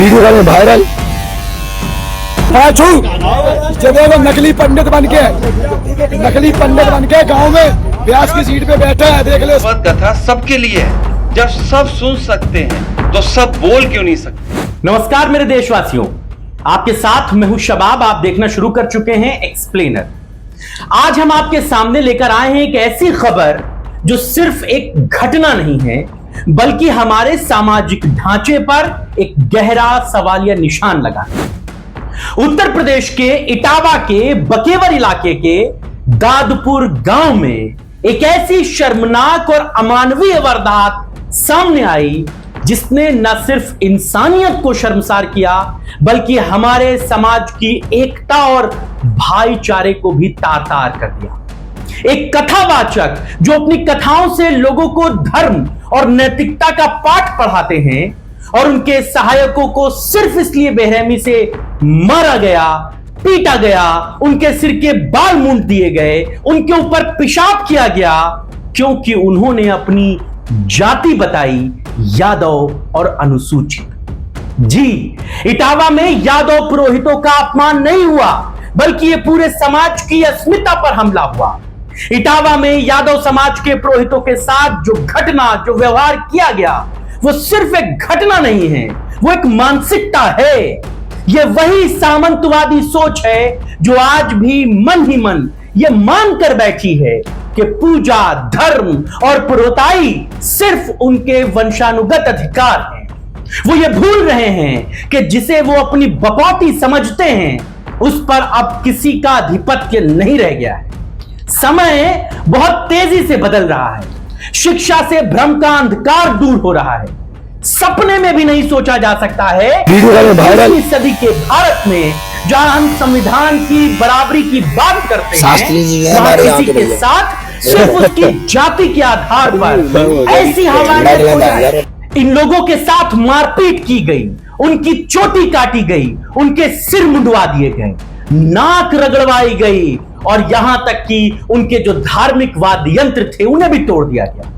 Video viral जब वो नकली पंडित बन के गांव में व्यास की सीट पे बैठा है, देख ले। कथा सबके लिए है। जब सब सुन सकते हैं तो सब बोल क्यों नहीं सकते। नमस्कार मेरे देशवासियों, आपके साथ मैं हूं शबाब। आप देखना शुरू कर चुके हैं एक्सप्लेनर। आज हम आपके सामने लेकर आए हैं एक ऐसी खबर जो सिर्फ एक घटना नहीं है बल्कि हमारे सामाजिक ढांचे पर एक गहरा सवालिया निशान लगा है। उत्तर प्रदेश के इटावा के बकेवर इलाके के दादपुर गांव में एक ऐसी शर्मनाक और अमानवीय वारदात सामने आई जिसने न सिर्फ इंसानियत को शर्मसार किया बल्कि हमारे समाज की एकता और भाईचारे को भी तार-तार कर दिया। एक कथावाचक जो अपनी कथाओं से लोगों को धर्म और नैतिकता का पाठ पढ़ाते हैं और उनके सहायकों को सिर्फ इसलिए बेरहमी से मारा गया, पीटा गया, उनके सिर के बाल मूंड दिए गए, उनके ऊपर पेशाब किया गया क्योंकि उन्होंने अपनी जाति बताई यादव और अनुसूचित। जी, इटावा में यादव पुरोहितों का अपमान नहीं हुआ बल्कि यह पूरे समाज की अस्मिता पर हमला हुआ। इटावा में यादव समाज के पुरोहितों के साथ जो घटना, जो व्यवहार किया गया, वो सिर्फ एक घटना नहीं है, वो एक मानसिकता है। ये वही सामंतवादी सोच है जो आज भी मन ही मन ये मानकर बैठी है कि पूजा, धर्म और पुरोहिताई सिर्फ उनके वंशानुगत अधिकार हैं। वो ये भूल रहे हैं कि जिसे वो अपनी बपौती समझते हैं उस पर अब किसी का आधिपत्य नहीं रह गया है। समय बहुत तेजी से बदल रहा है, शिक्षा से भ्रम का अंधकार दूर हो रहा है। सपने में भी नहीं सोचा जा सकता है कि सदी के भारत में जहां हम संविधान की बराबरी की बात करते हैं वहां किसी के साथ सिर्फ उसकी जाति के आधार पर ऐसी हवाएं इन लोगों के साथ मारपीट की गई, उनकी चोटी काटी गई, उनके सिर मुंडवा दिए गए, नाक रगड़वाई गई और यहां तक कि उनके जो धार्मिक वाद्य यंत्र थे उन्हें भी तोड़ दिया गया।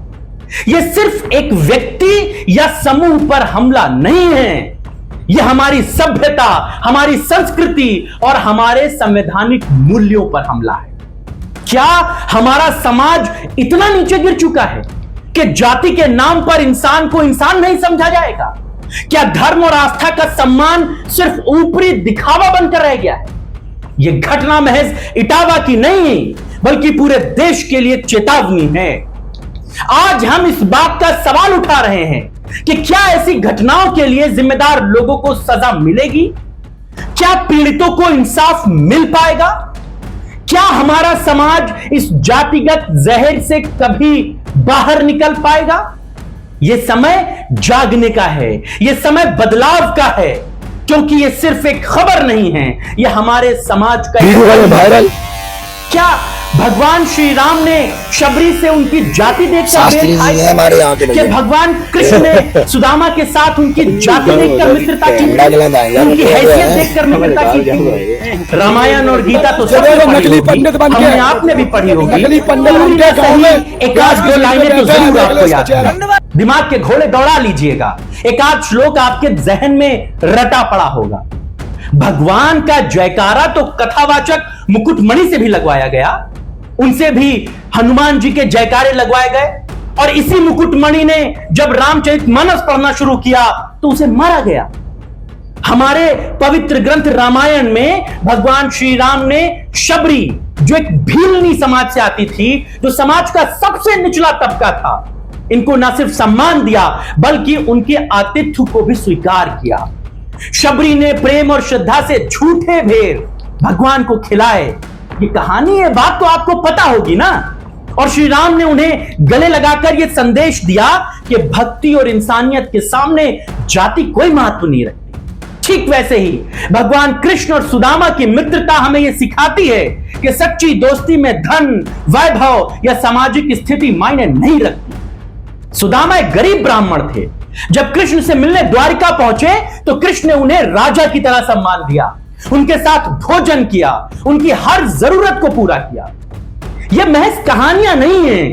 यह सिर्फ एक व्यक्ति या समूह पर हमला नहीं है, यह हमारी सभ्यता, हमारी संस्कृति और हमारे संवैधानिक मूल्यों पर हमला है। क्या हमारा समाज इतना नीचे गिर चुका है कि जाति के नाम पर इंसान को इंसान नहीं समझा जाएगा? क्या धर्म और आस्था का सम्मान सिर्फ ऊपरी दिखावा बनकर रह गया है? यह घटना महज इटावा की नहीं बल्कि पूरे देश के लिए चेतावनी है। आज हम इस बात का सवाल उठा रहे हैं कि क्या ऐसी घटनाओं के लिए जिम्मेदार लोगों को सजा मिलेगी? क्या पीड़ितों को इंसाफ मिल पाएगा? क्या हमारा समाज इस जातिगत जहर से कभी बाहर निकल पाएगा? यह समय जागने का है, यह समय बदलाव का है, क्योंकि यह सिर्फ एक खबर नहीं है, यह हमारे समाज का वायरल। क्या भगवान श्री राम ने शबरी से उनकी जाति देखकर मेल खाई? कि भगवान कृष्ण ने सुदामा के साथ उनकी जाति देखकर मित्रता की, उनकी हैसियत देखकर मित्रता की? रामायण और गीता तो नकली पंडित बन के आपने भी पढ़ी होगी। नकली पंडित बन के गांव में एक आध दो लाइनें तो जरूर आपको याद है। दिमाग के घोड़े दौड़ा लीजिएगा, एक आध श्लोक आपके जहन में रटा पड़ा होगा। भगवान का जयकारा तो कथावाचक मुकुटमणि से भी लगवाया गया, उनसे भी हनुमान जी के जयकारे लगवाए गए और इसी मुकुटमणि ने जब रामचरितमानस पढ़ना शुरू किया तो उसे मारा गया। हमारे पवित्र ग्रंथ रामायण में भगवान श्री राम ने शबरी, जो एक भीलनी समाज से आती थी, जो समाज का सबसे निचला तबका था, इनको न सिर्फ सम्मान दिया बल्कि उनके आतिथ्य को भी स्वीकार किया। शबरी ने प्रेम और श्रद्धा से झूठे भेड़ भगवान को खिलाए। ये कहानी, ये बात तो आपको पता होगी ना। और श्री राम ने उन्हें गले लगाकर यह संदेश दिया कि भक्ति और इंसानियत के सामने जाति कोई महत्व नहीं रखती। ठीक वैसे ही भगवान कृष्ण और सुदामा की मित्रता हमें यह सिखाती है कि सच्ची दोस्ती में धन, वैभव या सामाजिक स्थिति मायने नहीं रखती। सुदामा एक गरीब ब्राह्मण थे। जब कृष्ण से मिलने द्वारिका पहुंचे तो कृष्ण ने उन्हें राजा की तरह सम्मान दिया, उनके साथ भोजन किया, उनकी हर जरूरत को पूरा किया। यह महज कहानियां नहीं है,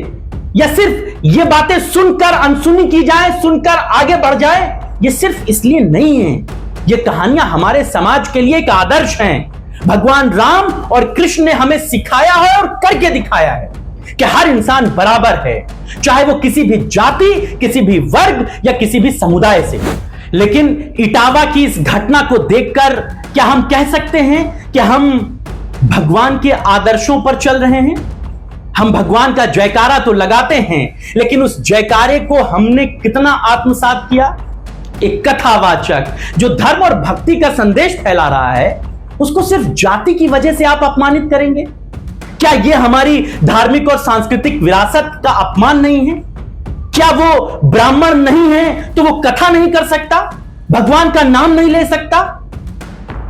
या सिर्फ ये बातें सुनकर अनसुनी की जाए, सुनकर आगे बढ़ जाए, ये सिर्फ इसलिए नहीं है ये कहानियां हमारे समाज के लिए एक आदर्श हैं। भगवान राम और कृष्ण ने हमें सिखाया है और करके दिखाया है कि हर इंसान बराबर है, चाहे वो किसी भी जाति, किसी भी वर्ग या किसी भी समुदाय से। लेकिन इटावा की इस घटना को देखकर क्या हम कह सकते हैं कि हम भगवान के आदर्शों पर चल रहे हैं? हम भगवान का जयकारा तो लगाते हैं, लेकिन उस जयकारे को हमने कितना आत्मसात किया? एक कथावाचक जो धर्म और भक्ति का संदेश फैला रहा है, उसको सिर्फ जाति की वजह से आप अपमानित करेंगे? क्या यह हमारी धार्मिक और सांस्कृतिक विरासत का अपमान नहीं है? क्या वो ब्राह्मण नहीं है तो वो कथा नहीं कर सकता, भगवान का नाम नहीं ले सकता?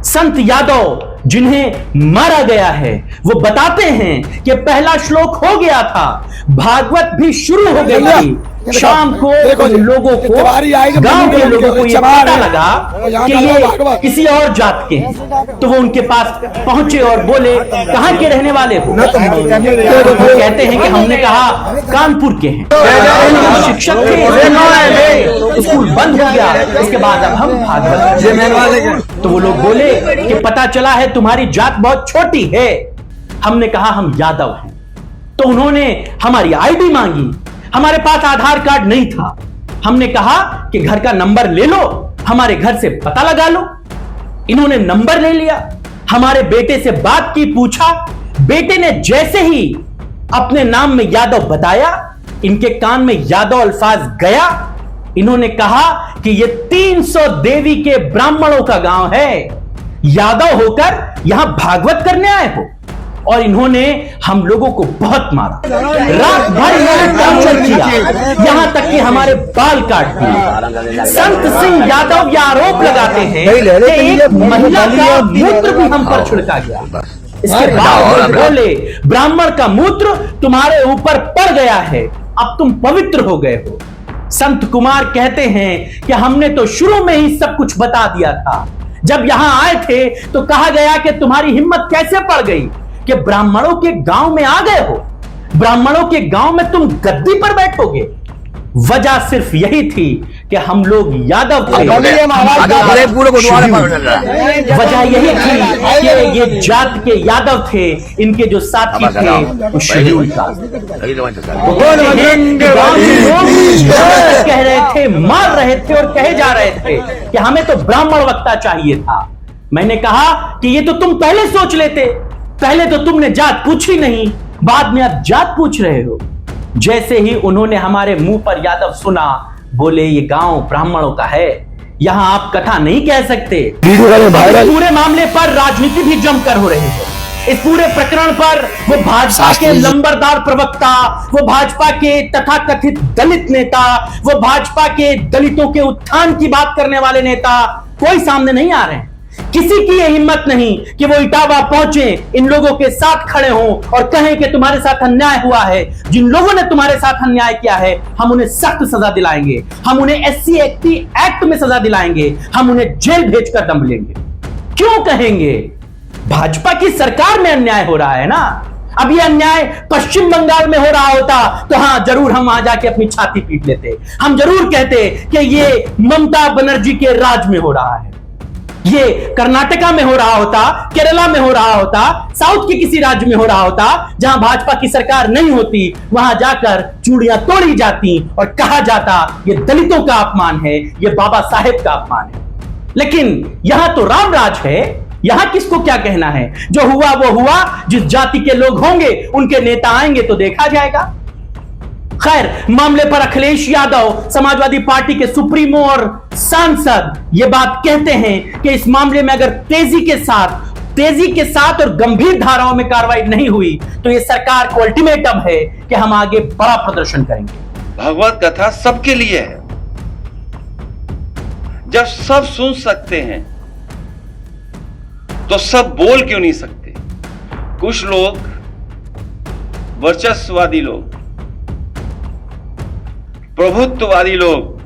संत यादव जिन्हें मारा गया है, वो बताते हैं कि पहला श्लोक हो गया था, भागवत भी शुरू हो गई थी। शाम को उन लोगों को, गांव के लोगों को ये पता लगा कि ये किसी और जात के हैं, तो वो उनके पास पहुंचे और बोले, कहां के रहने वाले हो? वो कहते हैं कि हमने कहा कानपुर के हैं। शिक्षक थे, स्कूल बंद हो गया, इसके बाद अब हम भागवत। तो वो लोग बोले कि पता चला है तुम्हारी जात बहुत छोटी है। हमने कहा हम यादव हैं। तो उन्होंने हमारी आईडी मांगी, हमारे पास आधार कार्ड नहीं था। हमने कहा कि घर का नंबर ले लो, हमारे घर से पता लगा लो। इन्होंने नंबर ले लिया, हमारे बेटे से बात की, पूछा। बेटे ने जैसे ही अपने नाम में यादव बताया, इनके कान में यादव अल्फाज गया। इन्होंने कहा कि ये 300 देवी के ब्राह्मणों का गांव है, यादव होकर यहां भागवत करने आए हो। और इन्होंने हम लोगों को बहुत मारा, रात भर इन्होंने टॉर्चर किया, यहां तक कि हमारे बाल काट दिए। संत सिंह यादव यह आरोप लगाते हैं कि एक महिला का मूत्र भी हम पर छिड़का गया। इसके बाद बोले, ब्राह्मण का मूत्र तुम्हारे ऊपर पड़ गया है, अब तुम पवित्र हो गए हो। संत कुमार कहते हैं कि हमने तो शुरू में ही सब कुछ बता दिया था। जब यहां आए थे तो कहा गया कि तुम्हारी हिम्मत कैसे पड़ गई कि ब्राह्मणों के गांव में आ गए हो, ब्राह्मणों के गांव में तुम गद्दी पर बैठोगे। वजह सिर्फ यही थी कि हम लोग यादव थे। वजह यही थी कि ये जात के यादव थे, इनके जो साथी थे वो शेड्यूल कास्ट। कह रहे थे, मार रहे थे और कहे जा रहे थे कि हमें तो ब्राह्मण वक्ता चाहिए था। मैंने कहा कि ये तो तुम पहले सोच लेते, पहले तो तुमने जात पूछी नहीं, बाद में अब जात पूछ रहे हो। जैसे ही उन्होंने हमारे मुंह पर यादव सुना, बोले ये गांव ब्राह्मणों का है, यहां आप कथा नहीं कह सकते। इस पूरे मामले पर राजनीति भी जमकर हो रही है। इस पूरे प्रकरण पर वो भाजपा के लंबरदार प्रवक्ता, वो भाजपा के तथाकथित दलित नेता, वो भाजपा के दलितों के उत्थान की बात करने वाले नेता कोई सामने नहीं आ रहे हैं। किसी की यह हिम्मत नहीं कि वो इटावा पहुंचे, इन लोगों के साथ खड़े हों और कहें कि तुम्हारे साथ अन्याय हुआ है। जिन लोगों ने तुम्हारे साथ अन्याय किया है, हम उन्हें सख्त सजा दिलाएंगे, हम उन्हें SC/ST एक्ट में सजा दिलाएंगे, हम उन्हें जेल भेजकर दम लेंगे। क्यों कहेंगे? भाजपा की सरकार में अन्याय हो रहा है ना। अब यह अन्याय पश्चिम बंगाल में हो रहा होता तो हां, जरूर हम वहां जाके अपनी छाती पीट लेते, हम जरूर कहते कि ये ममता बनर्जी के राज में हो रहा है। ये कर्नाटका में हो रहा होता, केरला में हो रहा होता, साउथ के किसी राज्य में हो रहा होता जहां भाजपा की सरकार नहीं होती, वहां जाकर चूड़ियां तोड़ी जाती और कहा जाता ये दलितों का अपमान है, ये बाबा साहेब का अपमान है। लेकिन यहां तो राम राज है, यहां किसको क्या कहना है? जो हुआ वो हुआ, जिस जाति के लोग होंगे उनके नेता आएंगे तो देखा जाएगा। खैर, मामले पर अखिलेश यादव समाजवादी पार्टी के सुप्रीमो और सांसद ये बात कहते हैं कि इस मामले में अगर तेजी के साथ और गंभीर धाराओं में कार्रवाई नहीं हुई तो ये सरकार को अल्टीमेटम है कि हम आगे बड़ा प्रदर्शन करेंगे। भगवत कथा सबके लिए है। जब सब सुन सकते हैं तो सब बोल क्यों नहीं सकते? कुछ लोग, वर्चस्ववादी लोग, प्रभुत्ववादी लोग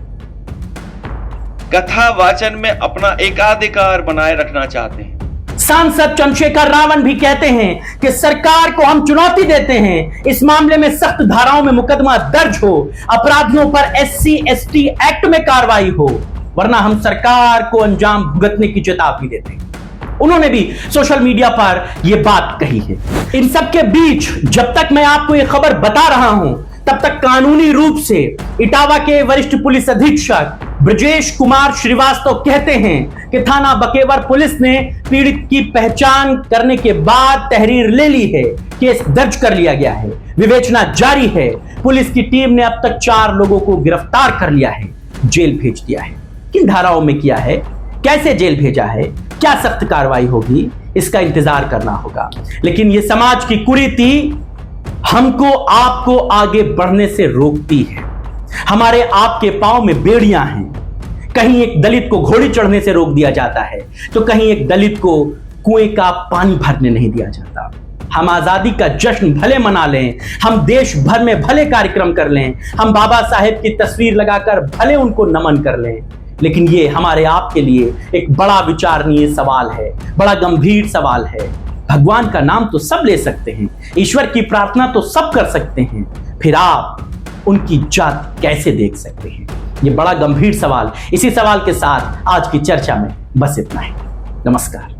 कथा वाचन में अपना एकाधिकार बनाए रखना चाहते हैं। सांसद चंद्रशेखर रावण भी कहते हैं कि सरकार को हम चुनौती देते हैं, इस मामले में सख्त धाराओं में मुकदमा दर्ज हो, अपराधियों पर SC/ST एक्ट में कार्रवाई हो। वरना हम सरकार को अंजाम भुगतने की चेतावनी देते हैं। उन्होंने भी सोशल मीडिया पर यह बात कही है। इन सब के बीच जब तक मैं आपको यह खबर बता रहा हूं, तब तक कानूनी रूप से इटावा के वरिष्ठ पुलिस अधीक्षक ब्रजेश कुमार श्रीवास्तव कहते हैं कि थाना बकेवर पुलिस ने पीड़ित की पहचान करने के बाद तहरीर ले ली है, केस दर्ज कर लिया गया है, विवेचना जारी है। पुलिस की टीम ने अब तक 4 लोगों को गिरफ्तार कर लिया है, जेल भेज दिया है। किन धाराओं में किया है, कैसे जेल भेजा है, क्या सख्त कार्रवाई होगी, इसका इंतजार करना होगा। लेकिन यह समाज की कुरीति हमको आपको आगे बढ़ने से रोकती है। हमारे आपके पांव में बेड़ियां हैं। कहीं एक दलित को घोड़ी चढ़ने से रोक दिया जाता है, तो कहीं एक दलित को कुएं का पानी भरने नहीं दिया जाता। हम आजादी का जश्न भले मना लें, हम देश भर में भले कार्यक्रम कर लें, हम बाबा साहेब की तस्वीर लगाकर भले उनको नमन कर लें, लेकिन ये हमारे आपके लिए एक बड़ा विचारणीय सवाल है, बड़ा गंभीर सवाल है। भगवान का नाम तो सब ले सकते हैं, ईश्वर की प्रार्थना तो सब कर सकते हैं, फिर आप उनकी जात कैसे देख सकते हैं? ये बड़ा गंभीर सवाल। इसी सवाल के साथ आज की चर्चा में बस इतना ही। नमस्कार।